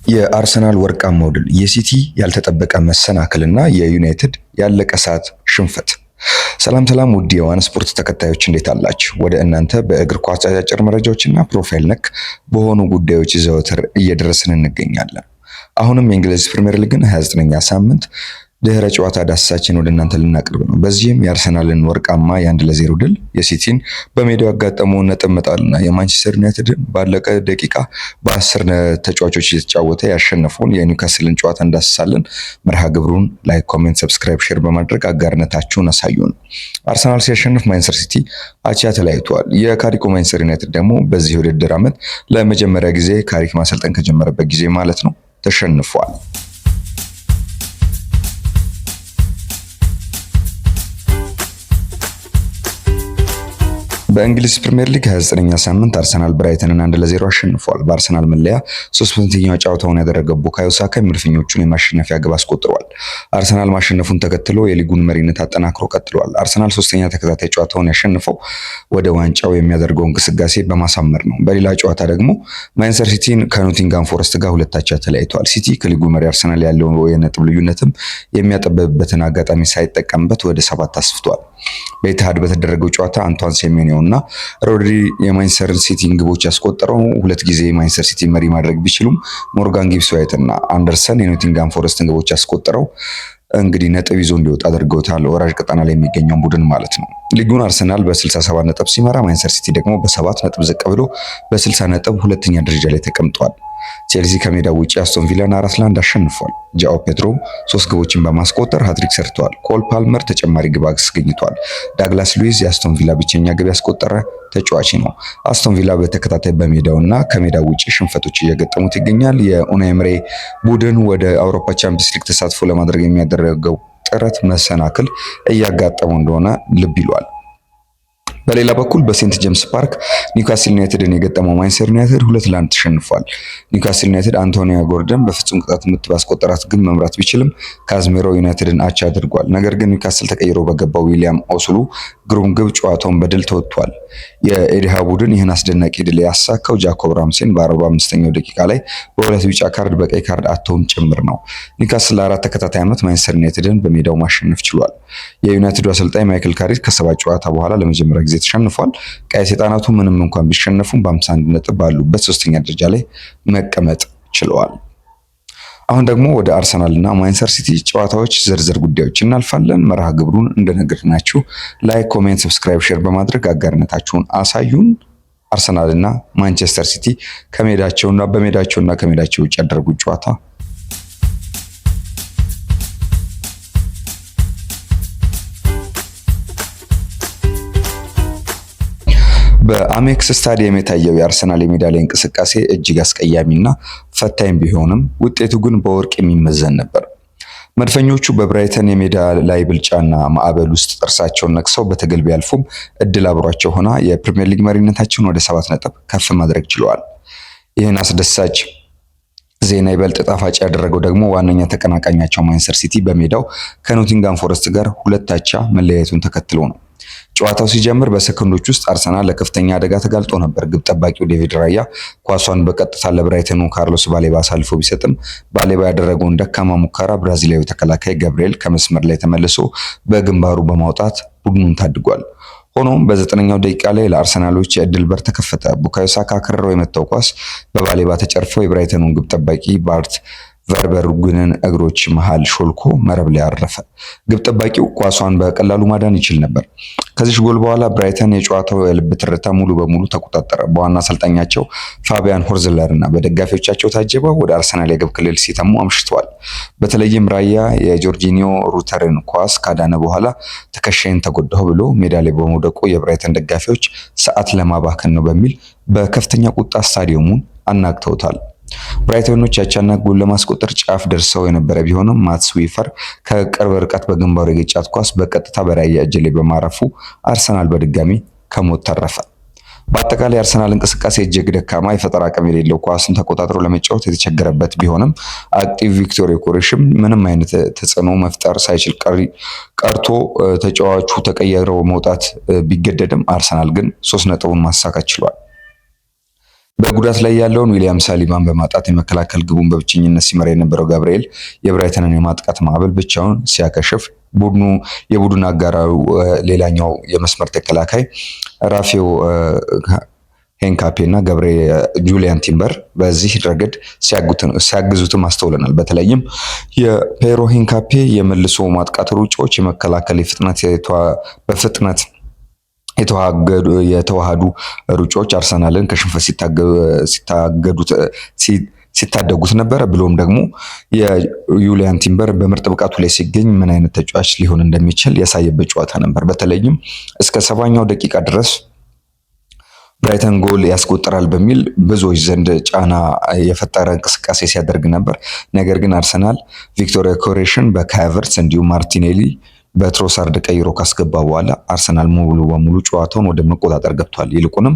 የአርሰናል ወርቃማው ድል፣ የሲቲ ያልተጠበቀ መሰናክልና የዩናይትድ ያለቀ ሰዓት ሽንፈት። ሰላም ሰላም ውድ የዋን ስፖርት ተከታዮች እንዴት አላችሁ? ወደ እናንተ በእግር ኳስ አጫጭር መረጃዎችና ፕሮፋይል ነክ በሆኑ ጉዳዮች ዘወትር እየደረስን እንገኛለን። አሁንም የእንግሊዝ ፕሪሚየር ሊግን 29ኛ ሳምንት ድህረ ጨዋታ ዳሰሳችን ወደ እናንተ ልናቀርብ ነው። በዚህም የአርሰናልን ወርቃማ የ1-0 ድል፣ የሲቲን በሜዳው ያጋጠመውን ነጥብ መጣልና የማንቸስተር ዩናይትድን ባለቀ ደቂቃ በ10 ተጫዋቾች እየተጫወተ ያሸነፈውን የኒውካስልን ጨዋታ እንዳስሳለን። መርሃ ግብሩን ላይክ፣ ኮሜንት፣ ሰብስክራይብ፣ ሼር በማድረግ አጋርነታችሁን አሳዩን። አርሰናል ሲያሸንፍ ማንቸስተር ሲቲ አቻ ተለያይተዋል። የካሪኮ ማንቸስተር ዩናይትድ ደግሞ በዚህ ውድድር ዓመት ለመጀመሪያ ጊዜ ካሪክ ማሰልጠን ከጀመረበት ጊዜ ማለት ነው ተሸንፏል። በእንግሊዝ ፕሪሚየር ሊግ 29ኛ ሳምንት አርሰናል ብራይተንን 1-0 አሸንፏል። በአርሰናል መለያ 300ኛው ጨዋታውን ያደረገው ቡካዮ ሳካ የመድፈኞቹን የማሸነፊያ ግብ አስቆጥሯል። አርሰናል ማሸነፉን ተከትሎ የሊጉን መሪነት አጠናክሮ ቀጥሏል። አርሰናል ሶስተኛ ተከታታይ ጨዋታውን ያሸነፈው ወደ ዋንጫው የሚያደርገው እንቅስቃሴ በማሳመር ነው። በሌላ ጨዋታ ደግሞ ማንቸስተር ሲቲን ከኖቲንጋም ፎረስት ጋር 2-2 ተለያይተዋል። ሲቲ ከሊጉ መሪ አርሰናል ያለውን የነጥብ ልዩነትም የሚያጠበብበትን አጋጣሚ ሳይጠቀምበት ወደ 7 አስፍቷል። በኢትሃድ በተደረገው ጨዋታ አንቷን ሴሜንዮ እና ሮድሪ የማንቸስተር ሲቲን ግቦች ያስቆጠረው ሁለት ጊዜ ማንቸስተር ሲቲ መሪ ማድረግ ቢችሉም ሞርጋን ጊብስ ዋይት እና አንደርሰን የኖቲንጋም ፎረስትን ግቦች ያስቆጠረው እንግዲህ ነጥብ ይዞ እንዲወጣ አድርገውታል። ወራጅ ቀጠና ላይ የሚገኘው ቡድን ማለት ነው። ሊጉን አርሰናል በ67 ነጥብ ሲመራ ማንቸስተር ሲቲ ደግሞ በ7 ነጥብ ዝቅ ብሎ በ60 ነጥብ ሁለተኛ ደረጃ ላይ ተቀምጧል። ቼልሲ ከሜዳው ውጪ አስቶን ቪላን 4-1 አሸንፏል። ጃኦ ፔድሮ 3 ግቦችን በማስቆጠር ሃትሪክ ሰርተዋል። ኮል ፓልመር ተጨማሪ ግብ አስገኝቷል። ዳግላስ ሉዊዝ የአስቶን ቪላ ብቸኛ ግብ ያስቆጠረ ተጫዋች ነው። አስቶን ቪላ በተከታታይ በሜዳውና ከሜዳው ውጪ ሽንፈቶች እየገጠሙት ይገኛል። የኡናይ ኤምሬ ቡድን ወደ አውሮፓ ቻምፒየንስ ሊግ ተሳትፎ ለማድረግ የሚያደርገው ጥረት መሰናክል እያጋጠመው እንደሆነ ልብ ይሏል። በሌላ በኩል በሴንት ጄምስ ፓርክ ኒውካስል ዩናይትድን የገጠመው ማንቸስተር ዩናይትድ 2-1 ተሸንፏል። ኒውካስል ዩናይትድ አንቶኒዮ ጎርደን በፍጹም ቅጣት ምት ባስቆጠራት ግብ መምራት ቢችልም ካዝሜሮ ዩናይትድን አቻ አድርጓል። ነገር ግን ኒውካስል ተቀይሮ በገባው ዊሊያም ኦስሉ ግሩም ግብ ጨዋታውን በድል ተወጥቷል። የኤዲሃ ቡድን ይህን አስደናቂ ድል ያሳካው ጃኮብ ራምሴን በ45ኛው ደቂቃ ላይ በሁለት ቢጫ ካርድ በቀይ ካርድ አተውን ጭምር ነው። ኒውካስል ለ4 ተከታታይ ዓመት ማንቸስተር ዩናይትድን በሜዳው ማሸነፍ ችሏል። የዩናይትዱ አሰልጣኝ ማይክል ካሪክ ከ7 ጨዋታ በኋላ ለመጀመሪያ ጊዜ ተሸንፏል። ቀይ ሰይጣናቱ ምንም እንኳን ቢሸነፉም በ51 ነጥብ ባሉበት ሶስተኛ ደረጃ ላይ መቀመጥ ችለዋል። አሁን ደግሞ ወደ አርሰናል እና ማንቸስተር ሲቲ ጨዋታዎች ዝርዝር ጉዳዮች እናልፋለን። መርሃ ግብሩን እንደነገርናችሁ ላይክ፣ ኮሜንት፣ ሰብስክራይብ፣ ሼር በማድረግ አጋርነታችሁን አሳዩን። አርሰናል እና ማንቸስተር ሲቲ ከሜዳቸውና ከሜዳቸው ውጭ ያደረጉት ጨዋታ በአሜክስ ስታዲየም የታየው የአርሰናል የሜዳ ላይ እንቅስቃሴ እጅግ አስቀያሚና ፈታኝ ቢሆንም ውጤቱ ግን በወርቅ የሚመዘን ነበር። መድፈኞቹ በብራይተን የሜዳ ላይ ብልጫና ማዕበል ውስጥ ጥርሳቸውን ነክሰው በትግል ቢያልፉም እድል አብሯቸው ሆና የፕሪሚየር ሊግ መሪነታቸውን ወደ 7 ነጥብ ከፍ ማድረግ ችለዋል። ይህን አስደሳች ዜና ይበልጥ ጣፋጭ ያደረገው ደግሞ ዋነኛ ተቀናቃኛቸው ማንቸስተር ሲቲ በሜዳው ከኖቲንጋም ፎረስት ጋር 2-2 መለያየቱን ተከትሎ ነው። ጨዋታው ሲጀምር በሰከንዶች ውስጥ አርሰናል ለከፍተኛ አደጋ ተጋልጦ ነበር። ግብ ጠባቂው ዴቪድ ራያ ኳሷን በቀጥታ ለብራይተኑ ካርሎስ ባሌባ አሳልፎ ቢሰጥም ባሌባ ያደረገውን ደካማ ሙከራ ብራዚላዊ ተከላካይ ገብርኤል ከመስመር ላይ ተመልሶ በግንባሩ በማውጣት ቡድኑን ታድጓል። ሆኖም በ9ኛው ደቂቃ ላይ ለአርሰናሎች የእድል በር ተከፈተ። ቡካዮ ሳካ ከረረው የመታው ኳስ በባሌባ ተጨርፎ የብራይተኑን ግብ ጠባቂ ባርት ቨርበርጉንን እግሮች መሃል ሾልኮ መረብ ላይ አረፈ። ግብ ጠባቂው ኳሷን በቀላሉ ማዳን ይችል ነበር። ከዚህ ጎል በኋላ ብራይተን የጨዋታው የልብ ትርታ ሙሉ በሙሉ ተቆጣጠረ። በዋና አሰልጣኛቸው ፋቢያን ሆርዝለር እና በደጋፊዎቻቸው ታጅበው ወደ አርሰናል የግብ ክልል ሲተሙ አምሽተዋል። በተለይም ራያ የጆርጂኒዮ ሩተርን ኳስ ካዳነ በኋላ ትከሻዬን ተጎዳሁ ብሎ ሜዳ ላይ በመውደቁ የብራይተን ደጋፊዎች ሰዓት ለማባከን ነው በሚል በከፍተኛ ቁጣ ስታዲየሙን አናግተውታል። ብራይተኖች ያቻና ጎል ለማስቆጠር ጫፍ ደርሰው የነበረ ቢሆንም ማትስ ዊፈር ከቅርብ ርቀት በግንባሩ የገጫት ኳስ በቀጥታ በራያ እጅ ላይ በማረፉ አርሰናል በድጋሚ ከሞት ተረፈ። በአጠቃላይ አርሰናል እንቅስቃሴ እጅግ ደካማ፣ የፈጠራ አቅም የሌለው፣ ኳስን ተቆጣጥሮ ለመጫወት የተቸገረበት ቢሆንም አክቲቭ ቪክቶር ዮኬሬሽም ምንም አይነት ተጽዕኖ መፍጠር ሳይችል ቀርቶ ተጫዋቹ ተቀይረው መውጣት ቢገደድም አርሰናል ግን 3 ነጥቡን ማሳካት ችሏል። በጉዳት ላይ ያለውን ዊሊያም ሳሊባን በማጣት የመከላከል ግቡን በብቸኝነት ሲመራ የነበረው ጋብርኤል የብራይተንን የማጥቃት ማዕበል ብቻውን ሲያከሽፍ የቡድን አጋራው ሌላኛው የመስመር ተከላካይ ራፊዮ ሄንካፔ እና ጁሊያን ቲምበር በዚህ ረገድ ሲያግዙትም አስተውለናል። በተለይም የፔሮ ሄንካፔ የመልሶ ማጥቃት ሩጫዎች የመከላከል በፍጥነት የተዋሃዱ ሩጫዎች አርሰናልን ከሽንፈት ሲታደጉት ነበረ። ብሎም ደግሞ የዩሊያን ቲምበር በምርጥ ብቃቱ ላይ ሲገኝ ምን አይነት ተጫዋች ሊሆን እንደሚችል ያሳየበት ጨዋታ ነበር። በተለይም እስከ 70ኛው ደቂቃ ድረስ ብራይተን ጎል ያስቆጥራል በሚል ብዙዎች ዘንድ ጫና የፈጠረ እንቅስቃሴ ሲያደርግ ነበር። ነገር ግን አርሰናል ቪክቶር ዮኬሬሽን በካይ ሃቨርትዝ እንዲሁም ማርቲኔሊ በትሮሳርድ ቀይሮ ካስገባ በኋላ አርሰናል ሙሉ በሙሉ ጨዋታውን ወደ መቆጣጠር ገብቷል። ይልቁንም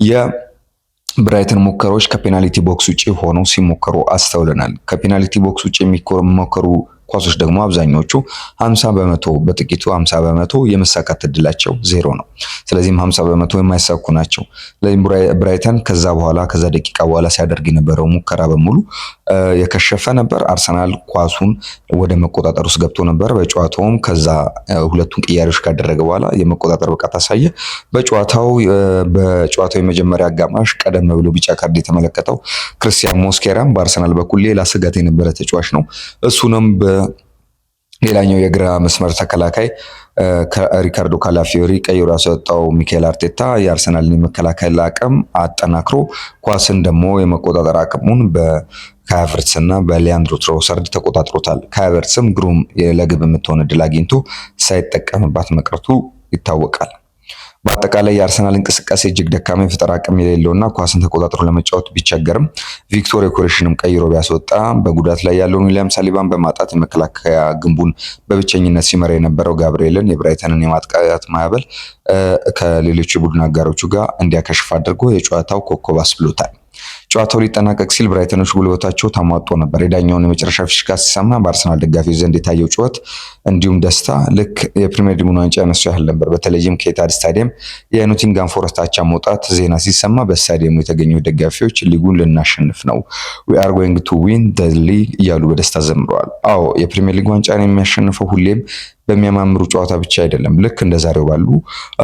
የብራይተን ሙከራዎች ከፔናልቲ ቦክስ ውጪ ሆነው ሲሞከሩ አስተውለናል። ከፔናልቲ ቦክስ ውጪ የሚሞከሩ ኳሶች ደግሞ አብዛኞቹ 50 በመቶ በጥቂቱ 50 በመቶ የመሳካት እድላቸው ዜሮ ነው። ስለዚህም 50 በመቶ የማይሳኩ ናቸው። ስለዚህ ብራይተን ከዛ ደቂቃ በኋላ ሲያደርግ የነበረው ሙከራ በሙሉ የከሸፈ ነበር። አርሰናል ኳሱን ወደ መቆጣጠር ውስጥ ገብቶ ነበር። በጨዋታውም ከዛ ሁለቱን ቅያሬዎች ካደረገ በኋላ የመቆጣጠር ብቃት አሳየ። በጨዋታው የመጀመሪያ አጋማሽ ቀደም ብሎ ቢጫ ካርድ የተመለከተው ክርስቲያን ሞስኬራም በአርሰናል በኩል ሌላ ስጋት የነበረ ተጫዋች ነው። እሱንም ሌላኛው የግራ መስመር ተከላካይ ሪካርዶ ካላፊዮሪ ቀይሮ ያስወጣው ሚኬል አርቴታ የአርሰናልን የመከላከል አቅም አጠናክሮ ኳስን ደግሞ የመቆጣጠር አቅሙን በካይ ሃቨርትዝ እና በሊያንድሮ ትሮሳርድ ተቆጣጥሮታል። ካይ ሃቨርትዝም ግሩም ለግብ የምትሆን እድል አግኝቶ ሳይጠቀምባት መቅረቱ ይታወቃል። በአጠቃላይ የአርሰናል እንቅስቃሴ እጅግ ደካማ የፈጠራ አቅም የሌለውና ኳስን ተቆጣጥሮ ለመጫወት ቢቸገርም ቪክቶር ዮኬሬሽንም ቀይሮ ቢያስወጣ በጉዳት ላይ ያለውን ዊሊያም ሳሊባን በማጣት የመከላከያ ግንቡን በብቸኝነት ሲመራ የነበረው ጋብርኤልን የብራይተንን የማጥቃት ማዕበል ከሌሎች የቡድን አጋሮቹ ጋር እንዲያከሽፍ አድርጎ የጨዋታው ኮከብ አስብሎታል። ጨዋታው ሊጠናቀቅ ሲል ብራይተኖች ጉልበታቸው ተሟጦ ነበር። የዳኛውን የመጨረሻ ፊሽካ ሲሰማ በአርሰናል ደጋፊዎች ዘንድ የታየው ጩኸት እንዲሁም ደስታ ልክ የፕሪሚየር ሊጉን ዋንጫ ያነሱ ያህል ነበር። በተለይም ከኤታድ ስታዲየም የኖቲንጋም ፎረስት አቻ መውጣት ዜና ሲሰማ በስታዲየሙ የተገኙ ደጋፊዎች ሊጉን ልናሸንፍ ነው፣ we are going to win the league እያሉ በደስታ ዘምረዋል። አዎ የፕሪሚየር ሊግ ዋንጫን የሚያሸንፈው ሁሌም በሚያማምሩ ጨዋታ ብቻ አይደለም፣ ልክ እንደዛሬው ባሉ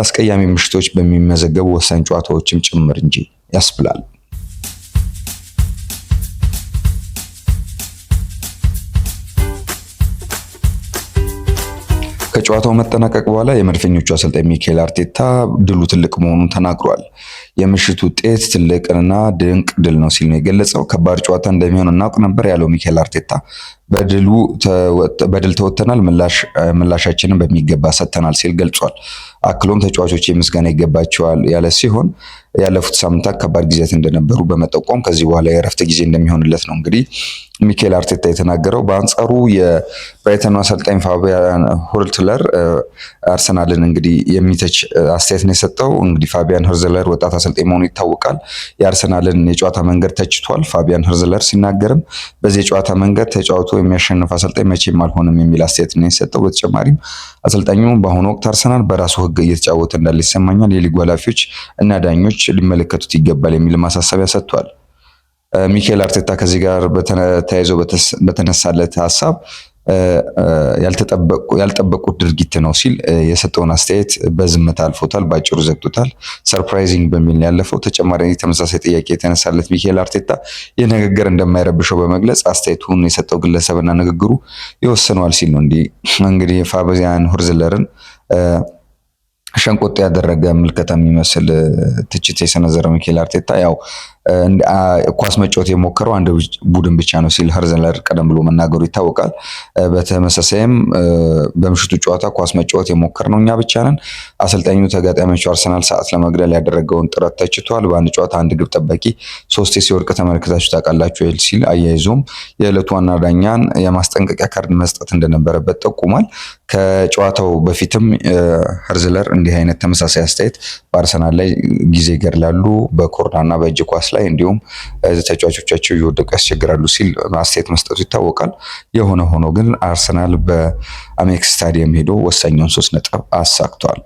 አስቀያሚ ምሽቶች በሚመዘገቡ ወሳኝ ጨዋታዎችም ጭምር እንጂ ያስብላል። ከጨዋታው መጠናቀቅ በኋላ የመድፈኞቹ አሰልጣኝ ሚኬል አርቴታ ድሉ ትልቅ መሆኑን ተናግሯል። የምሽቱ ውጤት ትልቅና ድንቅ ድል ነው ሲል ነው የገለጸው። ከባድ ጨዋታ እንደሚሆን እናውቅ ነበር ያለው ሚኬል አርቴታ በድል ተወጥተናል፣ ምላሻችንን በሚገባ ሰጥተናል ሲል ገልጿል። አክሎም ተጫዋቾች ምስጋና ይገባቸዋል ያለ ሲሆን ያለፉት ሳምንታት ከባድ ጊዜያት እንደነበሩ በመጠቆም ከዚህ በኋላ የእረፍት ጊዜ እንደሚሆንለት ነው እንግዲህ ሚኬል አርቴታ የተናገረው። በአንጻሩ የብራይተኑ አሰልጣኝ ፋቢያን ሆርትለር አርሰናልን እንግዲህ የሚተች አስተያየት ነው የሰጠው። እንግዲህ ፋቢያን ሆርትለር ወጣት አሰልጣኝ መሆኑ ይታወቃል። የአርሰናልን የጨዋታ መንገድ ተችቷል። ፋቢያን ሆርትለር ሲናገርም በዚህ የጨዋታ መንገድ ተጫውቶ የሚያሸንፍ አሰልጣኝ መቼም አልሆነም የሚል አስተያየት ነው የሰጠው። በተጨማሪም አሰልጣኙ በአሁኑ ወቅት አርሰናል በራሱ ሕግ እየተጫወተ እንዳለ ይሰማኛል፣ የሊጉ ኃላፊዎች እና ዳኞች ሊመለከቱት ይገባል የሚል ማሳሰቢያ ሰጥቷል። ሚኬል አርቴታ ከዚህ ጋር ተያይዞ በተነሳለት ሀሳብ ያልጠበቁት ድርጊት ነው ሲል የሰጠውን አስተያየት በዝምታ አልፎታል፣ ባጭሩ ዘግቶታል። ሰርፕራይዚንግ በሚል ያለፈው። ተጨማሪ ተመሳሳይ ጥያቄ የተነሳለት ሚኬል አርቴታ ይህ ንግግር እንደማይረብሸው በመግለጽ አስተያየቱን የሰጠው ግለሰብና ንግግሩ ይወስነዋል ሲል ነው እንግዲህ ፋቢያን ሆርትለርን ሸንቆጥ ያደረገ ምልከታ የሚመስል ትችት የሰነዘረው ሚኬል አርቴታ ያው ኳስ መጫወት የሞከረው አንድ ቡድን ብቻ ነው ሲል ሆርትለር ቀደም ብሎ መናገሩ ይታወቃል። በተመሳሳይም በምሽቱ ጨዋታ ኳስ መጫወት የሞከርነው እኛ ብቻ ነን። አሰልጣኙ ተጋጣሚዎቹ አርሰናል ሰዓት ለመግደል ያደረገውን ጥረት ተችቷል። በአንድ ጨዋታ አንድ ግብ ጠባቂ 3 ሲወድቅ ተመልክታችሁ ታውቃላችሁ ሲል አያይዞም የዕለቱ ዋና ዳኛን የማስጠንቀቂያ ካርድ መስጠት እንደነበረበት ጠቁሟል። ከጨዋታው በፊትም ሆርትለር እንዲህ አይነት ተመሳሳይ አስተያየት በአርሰናል ላይ ጊዜ ይገድላሉ፣ በኮርናና በእጅ ኳስ ላይ እንዲሁም ተጫዋቾቻቸው እየወደቁ ያስቸግራሉ ሲል አስተያየት መስጠቱ ይታወቃል። የሆነ ሆኖ ግን አርሰናል በአሜክስ ስታዲየም ሄዶ ወሳኛውን 3 ነጥብ አሳክቷል።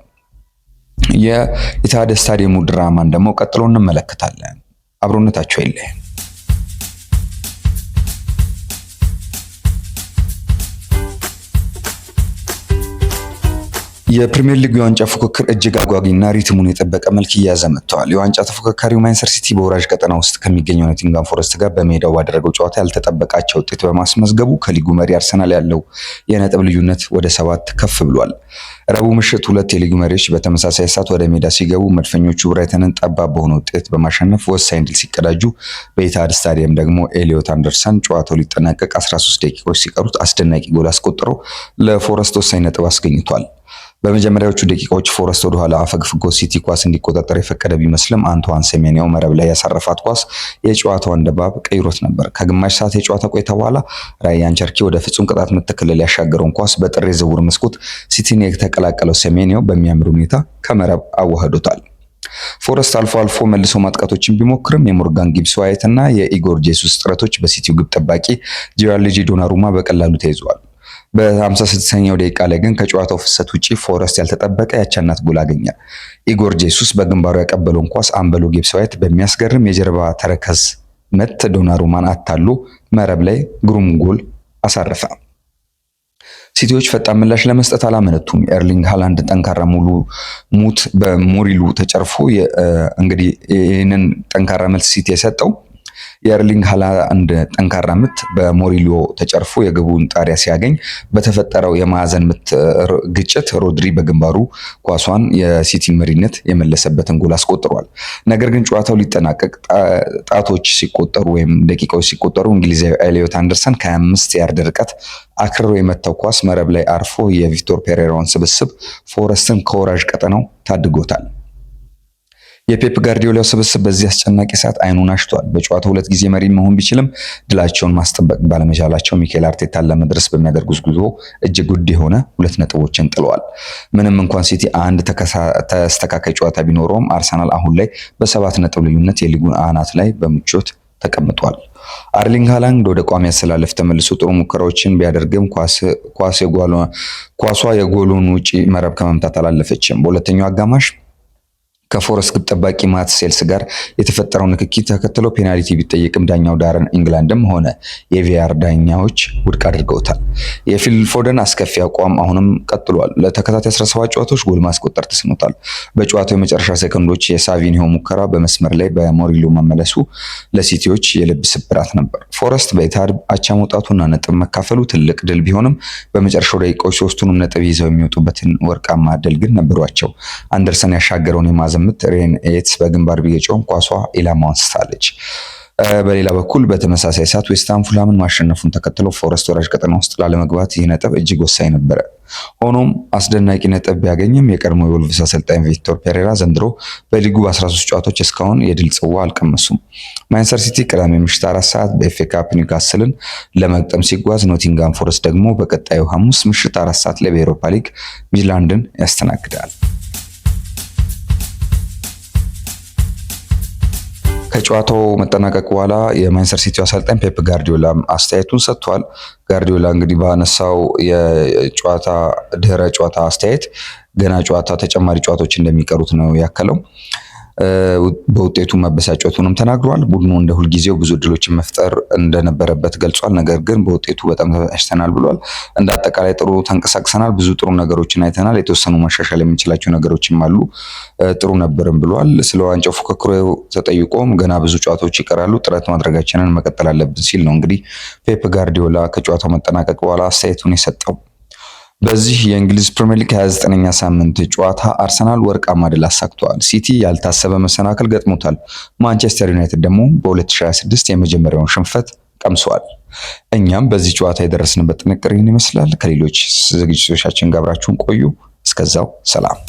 የኢታድ ስታዲየሙ ድራማን ደግሞ ቀጥሎ እንመለከታለን። አብሮነታቸው አይለየን። የፕሪሚየር ሊግ የዋንጫ ፉክክር እጅግ አጓጊና ሪትሙን የጠበቀ መልክ እየያዘ መጥተዋል። የዋንጫ ተፎካካሪው ማንቸስተር ሲቲ በወራጅ ቀጠና ውስጥ ከሚገኘው ኖቲንጋም ፎረስት ጋር በሜዳው ባደረገው ጨዋታ ያልተጠበቃቸ ውጤት በማስመዝገቡ ከሊጉ መሪ አርሰናል ያለው የነጥብ ልዩነት ወደ 7 ከፍ ብሏል። ረቡዕ ምሽት ሁለት የሊጉ መሪዎች በተመሳሳይ ሰዓት ወደ ሜዳ ሲገቡ መድፈኞቹ ብራይተንን ጠባብ በሆነ ውጤት በማሸነፍ ወሳኝ ድል ሲቀዳጁ፣ በኢትሃድ ስታዲየም ደግሞ ኤሊዮት አንደርሰን ጨዋታው ሊጠናቀቅ 13 ደቂቃዎች ሲቀሩት አስደናቂ ጎል አስቆጥሮ ለፎረስት ወሳኝ ነጥብ አስገኝቷል። በመጀመሪያዎቹ ደቂቃዎች ፎረስት ወደ ኋላ አፈግፍጎ ሲቲ ኳስ እንዲቆጣጠር የፈቀደ ቢመስልም አንቷን ሴሜንያው መረብ ላይ ያሳረፋት ኳስ የጨዋታውን ድባብ ቀይሮት ነበር። ከግማሽ ሰዓት የጨዋታ ቆይታ በኋላ ራያን ቸርኪ ወደ ፍጹም ቅጣት ምት ክልል ያሻገረውን ኳስ በጥር የዝውውር መስኮት ሲቲን የተቀላቀለው ሴሜንያው በሚያምር ሁኔታ ከመረብ አዋህዶታል። ፎረስት አልፎ አልፎ መልሶ ማጥቃቶችን ቢሞክርም የሞርጋን ጊብስ ዋይት እና የኢጎር ጄሱስ ጥረቶች በሲቲው ግብ ጠባቂ ጂራልጂ ዶናሩማ በቀላሉ ተይዘዋል። በ56ኛው ደቂቃ ላይ ግን ከጨዋታው ፍሰት ውጪ ፎረስት ያልተጠበቀ ያቻናት ጎል አገኘ። ኢጎር ጄሱስ በግንባሩ ያቀበለውን ኳስ አምበሉ ጊብስ ዋይት በሚያስገርም የጀርባ ተረከዝ ምት ዶናሩማን አታሎ መረብ ላይ ግሩም ጎል አሳረፈ። ሲቲዎች ፈጣን ምላሽ ለመስጠት አላመነቱም። ኤርሊንግ ሃላንድ ጠንካራ ሙት በሞሪሉ ተጨርፎ እንግዲህ ይህንን ጠንካራ መልስ ሲቲ የሰጠው የኤርሊንግ ሃላንድ ጠንካራ ምት በሞሪሎ ተጨርፎ የግቡን ጣሪያ ሲያገኝ በተፈጠረው የማዕዘን ምት ግጭት ሮድሪ በግንባሩ ኳሷን የሲቲ መሪነት የመለሰበትን ጎል አስቆጥሯል። ነገር ግን ጨዋታው ሊጠናቀቅ ጣቶች ሲቆጠሩ ወይም ደቂቃዎች ሲቆጠሩ እንግሊዛዊ ኤሊዮት አንደርሰን ከ25 ያርድ ርቀት አክርሮ የመታው ኳስ መረብ ላይ አርፎ የቪክቶር ፔሬራውን ስብስብ ፎረስትን ከወራጅ ቀጠናው ታድጎታል። የፔፕ ጋርዲዮላ ስብስብ በዚህ አስጨናቂ ሰዓት አይኑን አሽቷል። በጨዋታው 2 ጊዜ መሪ መሆን ቢችልም ድላቸውን ማስጠበቅ ባለመቻላቸው ሚኬል አርቴታን ለመድረስ በሚያደርጉት ጉዞ እጅግ ውድ የሆነ 2 ነጥቦችን ጥለዋል። ምንም እንኳን ሲቲ አንድ ተስተካካይ ጨዋታ ቢኖረውም አርሰናል አሁን ላይ በ7 ነጥብ ልዩነት የሊጉን አናት ላይ በምቾት ተቀምጧል። አርሊንግ ሃላንድ ወደ ቋሚ አሰላለፍ ተመልሶ ጥሩ ሙከራዎችን ቢያደርግም ኳሷ የጎሉን ውጪ መረብ ከመምታት አላለፈችም። በሁለተኛው አጋማሽ ከፎረስት ግብ ጠባቂ ማት ሴልስ ጋር የተፈጠረው ንክኪ ተከትሎ ፔናልቲ ቢጠየቅም ዳኛው ዳረን ኢንግላንድም ሆነ የቪአር ዳኛዎች ውድቅ አድርገውታል። የፊል ፎደን አስከፊ አቋም አሁንም ቀጥሏል። ለተከታታይ 17 ጨዋታዎች ጎል ማስቆጠር ተስኖታል። በጨዋታው የመጨረሻ ሰከንዶች የሳቪኒሆ ሙከራ በመስመር ላይ በሞሪሎ መመለሱ ለሲቲዎች የልብ ስብራት ነበር። ፎረስት በኢትሃድ አቻ መውጣቱና ነጥብ መካፈሉ ትልቅ ድል ቢሆንም በመጨረሻው ደቂቃዎች 3ቱንም ነጥብ ይዘው የሚወጡበትን ወርቃማ ድል ግን ነበሯቸው። አንደርሰን ያሻገረውን የማዘምት ሬን ኤትስ በግንባር ቢገጨውም ኳሷ ኢላማዋን ስታለች። በሌላ በኩል በተመሳሳይ ሰዓት ዌስትሃም ፉልሃምን ማሸነፉን ተከትሎ ፎረስት ወራጅ ቀጠና ውስጥ ላለመግባት ይህ ነጥብ እጅግ ወሳኝ ነበረ። ሆኖም አስደናቂ ነጥብ ቢያገኝም የቀድሞ የወልቭስ አሰልጣኝ ቪክቶር ፔሬራ ዘንድሮ በሊጉ በ13 ጨዋታዎች እስካሁን የድል ጽዋ አልቀመሱም። ማንቸስተር ሲቲ ቅዳሜ ምሽት 4 ሰዓት በኤፍኤ ካፕ ኒውካስልን ለመግጠም ሲጓዝ፣ ኖቲንጋም ፎረስት ደግሞ በቀጣዩ ሐሙስ ምሽት 4 ሰዓት ላይ በኤሮፓ ሊግ ሚድላንድን ያስተናግዳል። ከጨዋታው መጠናቀቅ በኋላ የማንቸስተር ሲቲ አሰልጣኝ ፔፕ ጋርዲዮላ አስተያየቱን ሰጥቷል። ጋርዲዮላ እንግዲህ ባነሳው የጨዋታ ድህረ ጨዋታ አስተያየት ገና ተጨማሪ ጨዋታዎች እንደሚቀሩት ነው ያከለው። በውጤቱ መበሳጨቱንም ተናግሯል። ቡድኑ እንደ ሁልጊዜው ብዙ እድሎችን መፍጠር እንደነበረበት ገልጿል። ነገር ግን በውጤቱ በጣም ተበሳጭተናል ብሏል። እንደ አጠቃላይ ጥሩ ተንቀሳቅሰናል፣ ብዙ ጥሩ ነገሮችን አይተናል፣ የተወሰኑ መሻሻል የምንችላቸው ነገሮችም አሉ፣ ጥሩ ነበርም ብሏል። ስለ ዋንጫው ፉክክሩ ተጠይቆም ገና ብዙ ጨዋታዎች ይቀራሉ፣ ጥረት ማድረጋችንን መቀጠል አለብን ሲል ነው እንግዲህ ፔፕ ጋርዲዮላ ከጨዋታው መጠናቀቅ በኋላ አስተያየቱን የሰጠው። በዚህ የእንግሊዝ ፕሪሚየር ሊግ 29ኛ ሳምንት ጨዋታ አርሰናል ወርቃማ ድል አሳክቷል። ሲቲ ያልታሰበ መሰናክል ገጥሞታል። ማንቸስተር ዩናይትድ ደግሞ በ2026 የመጀመሪያውን ሽንፈት ቀምሷል። እኛም በዚህ ጨዋታ የደረስንበት ጥንቅር ይህን ይመስላል። ከሌሎች ዝግጅቶቻችን ጋር አብራችሁን ቆዩ። እስከዛው ሰላም።